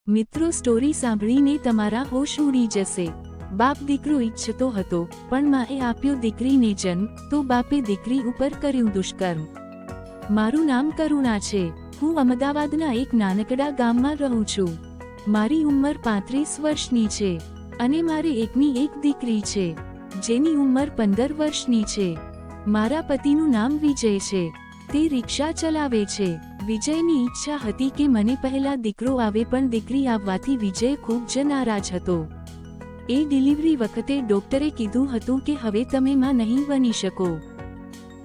મિત્રો, સ્ટોરી સાંભળીને તમારા હોશ ઉડી જશે। બાપ દીકરો ઈચ્છતો હતો, પણ માએ આપ્યો દીકરીને જન્મ, તો બાપે દીકરી ઉપર કર્યું દુષ્કર્મ। મારું નામ કરુણા છે। હું અમદાવાદના એક નાનકડા ગામમાં રહું છું। મારી ઉંમર 35 વર્ષની છે અને મારે એકની એક દીકરી છે, જેની ઉંમર 15 વર્ષની છે। મારા પતિનું નામ વિજય છે। તે રિક્ષા ચલાવે છે। વિજયની ઈચ્છા હતી કે મને પહેલા દીકરો આવે, પણ દીકરી આવવાથી વિજય ખૂબ જ નારાજ હતો। એ ડિલિવરી વખતે ડોક્ટરે કીધું હતું કે હવે તમે માં નહીં બની શકો,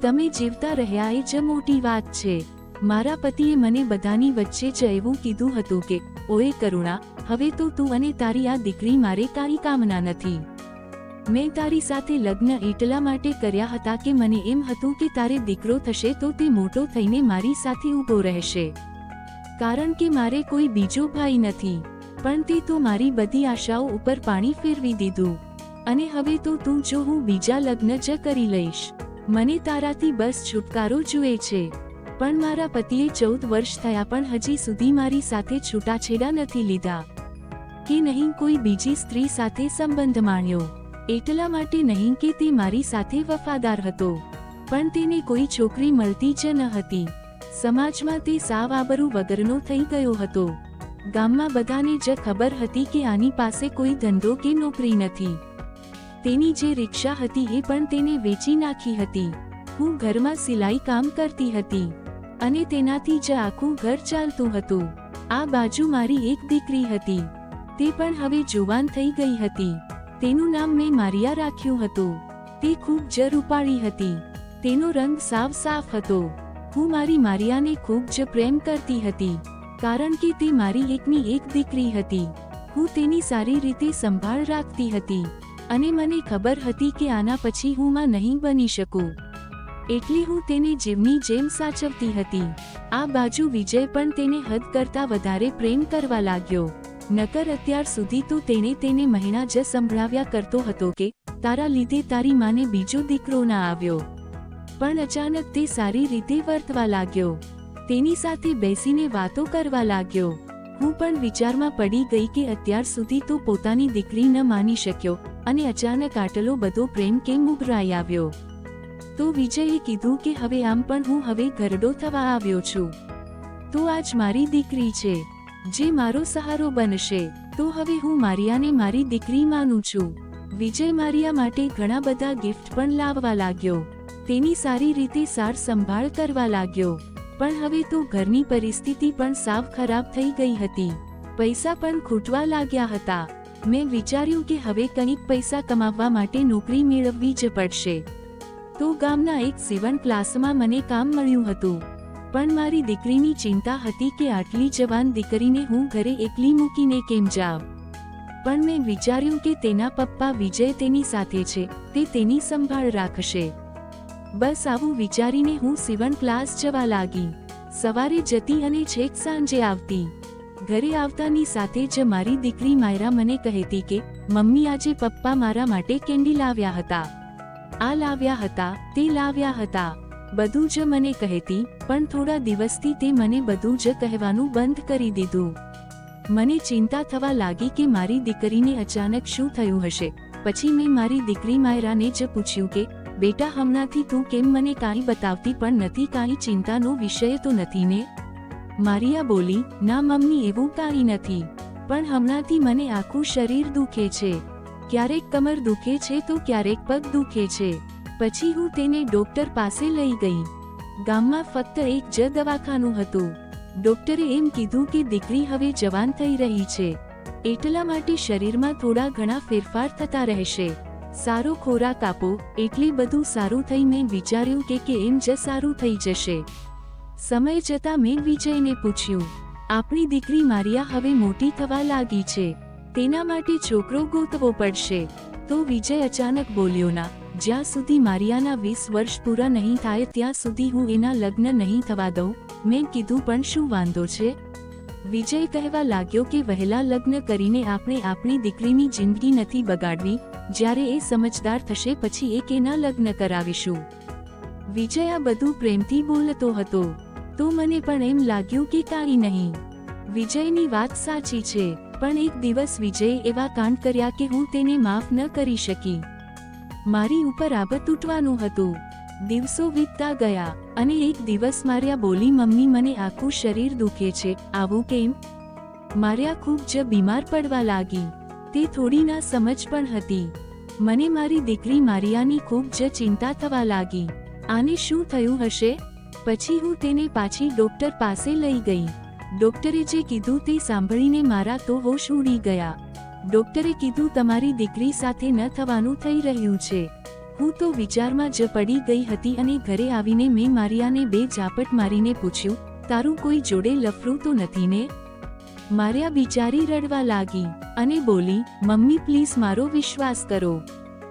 તમે જીવતા રહ્યા એ જ મોટી વાત છે। મારા પતિએ મને બધાની વચ્ચે જ એવું કીધું હતું કે ઓએ કરુણા, હવે તો તું અને તારી આ દીકરી મારે કાંઈ કામના નથી। મેં તારી સાથે લગ્ન એટલા માટે કર્યા હતા કે મને એમ હતું કે તારે દીકરો થશે તો તે મોટો થઈને મારી સાથે ઊભો રહેશે, કારણ કે મારે કોઈ બીજો ભાઈ નથી। પણ તે તો મારી બધી આશાઓ ઉપર પાણી ફેરવી દીધું, અને હવે તો તું જો હું બીજા લગ્ન જ કરી લઈશ। મને તારાથી બસ છુટકારો જોઈએ છે। પણ મારા પતિએ 14 વર્ષ થયા પણ હજી સુધી મારી સાથે છૂટાછેડા નથી લીધા કે નહીં કોઈ બીજી સ્ત્રી સાથે સંબંધ માણ્યો। એટલા માટે નહીં કે તે મારી સાથે વફાદાર હતો, પણ તેને કોઈ છોકરી મળતી જ ન હતી। સમાજમાં તે સાવ આબરૂ વગરનો થઈ ગયો હતો। ગામમાં બધાને જ ખબર હતી કે આની પાસે કોઈ ધંધો કે નોકરી નથી। તેની જે રિક્ષા હતી એ પણ તેને વેચી નાખી હતી। હું ઘરમાં સિલાઈ કામ કરતી હતી અને તેનાથી જ આખું ઘર ચાલતું હતું। આ બાજુ મારી એક દીકરી હતી, તે પણ હવે જુવાન થઈ ગઈ હતી। તેનું નામ મેં મારિયા રાખ્યું હતું। તે ખૂબ જ રૂપાળી હતી। તેનો રંગ સાવ સાફ હતો। હું મારી મારિયાને ખૂબ જ પ્રેમ કરતી હતી, કારણ કે તે મારી એકની એક દીકરી હતી। હું તેની સારી રીતે સંભાળ રાખતી હતી અને મને ખબર હતી કે આના પછી હું માં નહીં બની શકું, એટલે હું તેને જીવની જેમ સાચવતી હતી। આ બાજુ વિજય પણ તેને હદ કરતાં વધારે પ્રેમ કરવા લાગ્યો। નકર અત્યાર સુધી તો તેને મહિના જ સંભળાવ્યા કરતો હતો કે તારા લીધે તારી માને બીજો દીકરો ના આવ્યો, પણ અચાનક તે સારી રીતે વર્તવા લાગ્યો। તેની સાથે બેસીને વાતો કરવા લાગ્યો। હું પણ વિચારમાં પડી ગઈ કે અત્યાર સુધી તો પોતાની દીકરી ન માની શક્યો અને અચાનક આટલો બધો પ્રેમ કેમ ઉભરાઈ આવ્યો। તો વિજયે કીધું કે હવે આમ પણ હું હવે ઘરડો થવા આવ્યો છું, તો આજ મારી દીકરી છે જે મારો સહારો બનશે। તો હવે હું મારિયાને મારી દીકરી માનું છું। વિજય મારિયા માટે ઘણા બધા ગિફ્ટ પણ લાવવા લાગ્યો। તેની સારી રીતે સાર સંભાળ કરવા લાગ્યો। પણ હવે તો ઘરની પરિસ્થિતિ પણ સાવ ખરાબ થઈ ગઈ હતી। પૈસા પણ ખૂટવા લાગ્યા હતા। મેં વિચાર્યું કે હવે કંઈક પૈસા કમાવવા માટે નોકરી મેળવવી જ પડશે। તો ગામના એક સીવણ ક્લાસમાં મને કામ મળ્યું હતું, પણ મારી દીકરીની ચિંતા હતી કે આટલી જવાન દીકરીને હું ઘરે એકલી મૂકીને કેમ જાઉં। પણ મેં વિચાર્યું કે તેના પપ્પા વિજય તેની સાથે છે, તે તેની સંભાળ રાખશે। બસ આવું વિચારીને હું સીવણ ક્લાસ જવા લાગી। સવારે જતી અને છેક સાંજે આવતી। ઘરે આવતાની સાથે જ મારી દીકરી માયરા મને કહેતી કે મમ્મી, આજે પપ્પા મારા માટે કેન્ડી લાવ્યા હતા, આ લાવ્યા હતા, તે લાવ્યા હતા, બધું જ મને કહેતી। પણ થોડા દિવસથી તે મને બધું જ કહેવાનું બંધ કરી દીધું। મને ચિંતા થવા લાગી કે મારી દીકરીને અચાનક શું થયું હશે। પછી મેં મારી દીકરી માયરાને જ પૂછ્યું કે બેટા, હમણાંથી તું કેમ મને કાંઈ બતાવતી પણ નથી, કાંઈ ચિંતાનો વિષય તો નથી ને? મારિયા બોલી, ના મમ્મી, એવું કાંઈ નથી, પણ હમણાંથી મને આખું શરીર દુખે છે। ક્યારેક કમર દુખે છે તો ક્યારેક પગ દુખે છે। પછી હું તેને ડોક્ટર પાસે લઈ ગઈ। ગામમાં ફક્ત એક જ દવાખાનું હતું। ડોક્ટરે એમ કીધું કે દીકરી હવે જવાન થઈ રહી છે, એટલા માટે શરીરમાં થોડા ઘણા ફેરફાર થતા રહેશે। સારો ખોરાક આપો એટલે બધું સારું થઈ। મેં વિચાર્યું કે એમ જ સારું થઈ જશે। સમય જતાં મેં વિજયને પૂછ્યું, આપણી દીકરી મારિયા હવે મોટી થવા લાગી છે, તેના માટે છોકરો ગોતવો પડશે। તો વિજય અચાનક બોલ્યો, ના, જ્યાં સુધી મારિયાના 20 વર્ષ પૂરા નહીં થાય ત્યાં સુધી હું એના લગ્ન નહીં થવા દઉં। મેં કીધું, પણ શું વાંધો છે? વિજય કહેવા લાગ્યો કે વહેલા લગ્ન કરીને આપણે આપણી દીકરીની જિંદગી નથી બગાડવી। જ્યારે એ સમજદાર થશે પછી એના લગ્ન કરાવીશું। વિજય આ બધું પ્રેમથી બોલતો હતો, તો મને પણ એમ લાગ્યું કે કાંઈ નહીં, વિજયની વાત સાચી છે, પણ એક દિવસ વિજયે એવા કાંડ કર્યા કે હું તેને માફ ન કરી શકી. મારી ઉપર આબત તૂટવાનું હતું. દિવસો વીતતા ગયા અને એક દિવસ માર્યા બોલી, મમ્મી મને આખું શરીર દુખે છે. આવું કેમ? માર્યા ખૂબ જ બીમાર પડવા લાગી. તે થોડી ના સમજ પણ હતી. મને મારી દીકરી મારિયાની ખૂબ જ ચિંતા થવા લાગી. આને શું થયું હશે? પછી હું તેને પાછી ડોક્ટર પાસે લઈ ગઈ. ડોક્ટરે જે કીધું તે સાંભળીને મારા તો હોશ ઉડી ગયા. ડોક્ટરે કીધું તમારી દીકરી સાથે ન થવાનું થઈ રહ્યું છે. હું તો વિચારમાં જ પડી ગઈ હતી અને ઘરે આવીને મેં મારિયાને 2 ઝાપટ મારીને પૂછ્યું, તારું કોઈ જોડે લફરું તો નથી ને? માર્યા બિચારી રડવા લાગી અને બોલી, મમ્મી પ્લીઝ મારો વિશ્વાસ કરો.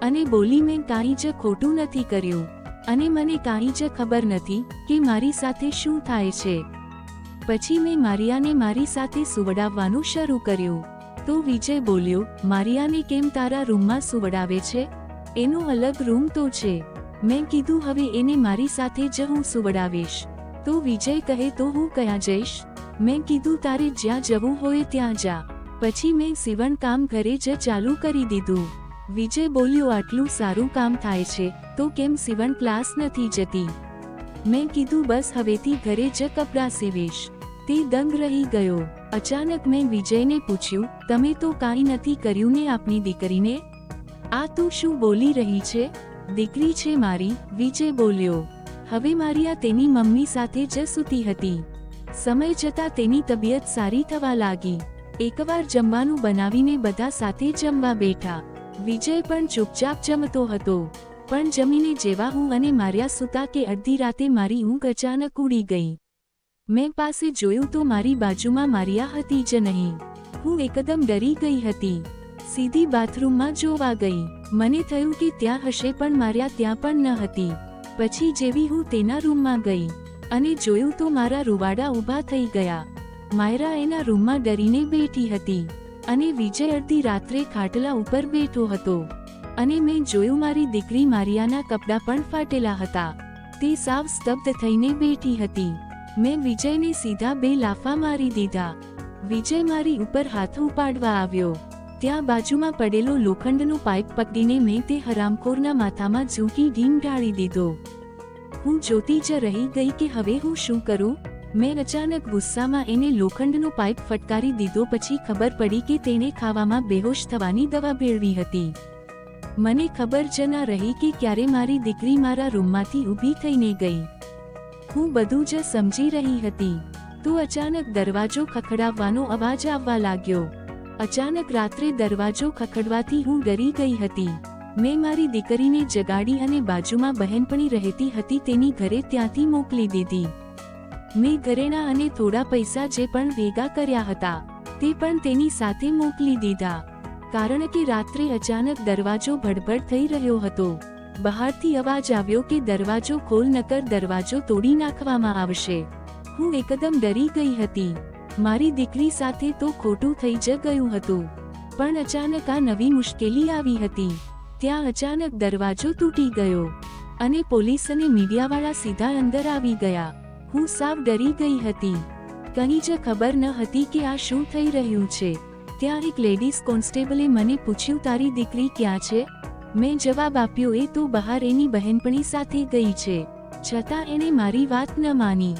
અને બોલી, મેં કાંઈ જ ખોટું નથી કર્યું અને મને કાંઈ જ ખબર નથી કે મારી સાથે શું થાય છે. પછી મેં મારિયાને મારી સાથે સુવડાવવાનું શરૂ કર્યું. તો વિજય બોલ્યો, મારિયાને કેમ તારા રૂમમાં સુવડાવે છે? એનો અલગ રૂમ તો છે. મેં કીધું હવે એને મારી સાથે જ હું સુવડાવીશ. તો વિજય કહે, તો હું ક્યાં જઈશ? મેં કીધું તારે જ્યાં જવું હોય ત્યાં જા. પછી મેં સીવણ કામ ઘરે જ ચાલુ કરી દીધું. વિજય બોલ્યો, આટલું સારું કામ થાય છે તો કેમ સીવણ ક્લાસ નથી જતી? મેં કીધું બસ હવેથી ઘરે જ કપડાં સીવીશ. તે દંગ રહી ગયો. અચાનક મેં વિજયને પૂછ્યું, તમે તો કાંઈ નથી કર્યું ને આપની દીકરીને? આ તું શું બોલી રહી છે? દીકરી છે મારી, વિજય બોલ્યો. હવે મારિયા તેની મમ્મી સાથે જ સૂતી હતી. સમય જતાં તેની તબિયત સારી થવા લાગી. એકવાર જમવાનું બનાવીને બધા સાથે જમવા બેઠા. વિજય પણ ચૂપચાપ જમતો હતો. પણ જમીને જેવા હું અને મારિયા સૂતા કે અડધી રાતે મારી ઊંઘ અચાનક ઉડી ગઈ. મેં પાસે જોયું તો મારી બાજુમાં મારિયા હતી જ નહીં. હું એકદમ ડરી ગઈ હતી. સીધી બાથરૂમમાં જોવા ગઈ. મને થયું કે ત્યાં હશે, પણ મારિયા ત્યાં પણ ન હતી. પછી જેવી હું તેના રૂમમાં ગઈ અને જોયું તો મારા રૂવાડા ઊભા થઈ ગયા. માયરા એના રૂમમાં ડરીને બેઠી હતી અને વિજય અડધી રાત્રે ખાટલા ઉપર બેઠો હતો. અને મેં જોયું મારી દીકરી મારિયાના કપડાં પણ ફાટેલા હતા. તે સાવ સ્તબ્ધ થઈને બેઠી હતી. મેં વિજયને સીધા 2 લાફા મારી દીધા. વિજય મારી ઉપર હાથ ઉપાડવા આવ્યો. ત્યાં બાજુમાં પડેલો લોખંડનો પાઇપ પકડીને મેં તે હરામખોરના માથામાં ઝૂંકી ઢીમ ઢાળી દીધો. હું જોતી જ રહી ગઈ કે હવે હું શું કરું. મેં અચાનક ગુસ્સામાં એને લોખંડનો પાઇપ ફટકારી દીધો. પછી ખબર પડી કે તેને ખાવામાં બેહોશ થવાની દવા ભેળવી હતી. મને ખબર જ ન રહી કે ક્યારે મારી દીકરી મારા રૂમમાંથી ઊભી થઈને ગઈ. હું બધું જ સમજી રહી હતી. તો અચાનક દરવાજો ખખડાવવાનો અવાજ આવવા લાગ્યો. અચાનક રાત્રે દરવાજો ખખડવાથી હું ડરી ગઈ હતી. મેં મારી દીકરીને જગાડી અને બાજુમાં બહેનપણી રહેતી હતી તેની ઘરે ત્યાંથી મોકલી દીધી. મેં ઘરેણાં અને થોડા પૈસા જે પણ ભેગા કર્યા હતા તે પણ તેની સાથે મોકલી દીધા. કારણ કે રાત્રે અચાનક દરવાજો ભડભડ થઈ રહ્યો હતો. બહારથી અવાજ આવ્યો કે દરવાજો ખોલ નકર દરવાજો તોડી નાખવામાં આવશે. હું એકદમ ડરી ગઈ હતી. મારી દીકરી સાથે તો ખોટું થઈ જ ગયું હતું. પણ અચાનક આ નવી મુશ્કેલી આવી હતી. ત્યાં અચાનક દરવાજો તૂટી ગયો અને પોલીસ અને મીડિયાવાળા સીધા અંદર આવી ગયા. હું સાવ ડરી ગઈ હતી. કંઈ જ ખબર ન હતી કે આ શું થઈ રહ્યું છે. ત્યાં એક લેડીઝ કોન્સ્ટેબલે મને પૂછ્યું, તારી દીકરી ક્યાં છે? મેં જવાબ આપ્યો, એ તો બહાર એની બહેનપણી સાથે ગઈ છે. છતાં એણે મારી વાત ન માની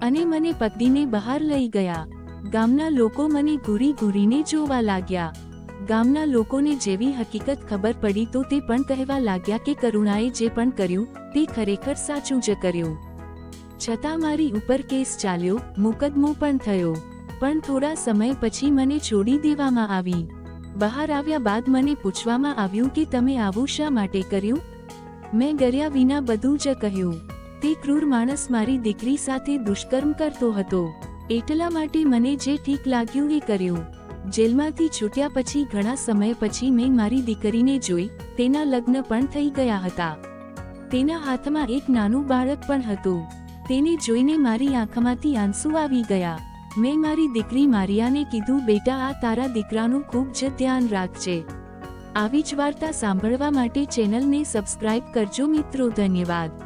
અને મને પકડીને બહાર લઈ ગયા. ગામના લોકો મને ઘૂરી ઘૂરીને જોવા લાગ્યા. ગામના લોકોને જેવી હકીકત ખબર પડી તો તે પણ કહેવા લાગ્યા કે કરુણાએ જે પણ કર્યું તે ખરેખર સાચું જ કર્યું. છતાં મારી ઉપર કેસ ચાલ્યો, મુકદ્દમો પણ થયો. પણ થોડા સમય પછી મને છોડી દેવામાં આવી. બહાર આવ્યા બાદ મને પૂછવામાં આવ્યું કે તમે આવું શા માટે કર્યું? મેં ડર્યા વિના બધું જ કહ્યું. તે ક્રૂર માણસ મારી દીકરી સાથે દુષ્કર્મ કરતો હતો. એટલા માટે મને જે ઠીક લાગ્યું એ કર્યું. જેલમાંથી છૂટ્યા પછી ઘણા સમય પછી મેં મારી દીકરીને જોઈ. તેના લગ્ન પણ થઈ ગયા હતા. તેના હાથમાં એક નાનું બાળક પણ હતું. તેને જોઈને મારી આંખમાંથી આંસુ આવી ગયા. મેં મારી દીકરી મારિયાને કીધું, બેટા આ તારા દીકરાનું ખૂબ જ ધ્યાન રાખજે. આવી જ વાર્તા સાંભળવા માટે ચેનલને સબસ્ક્રાઇબ કરજો મિત્રો. ધન્યવાદ.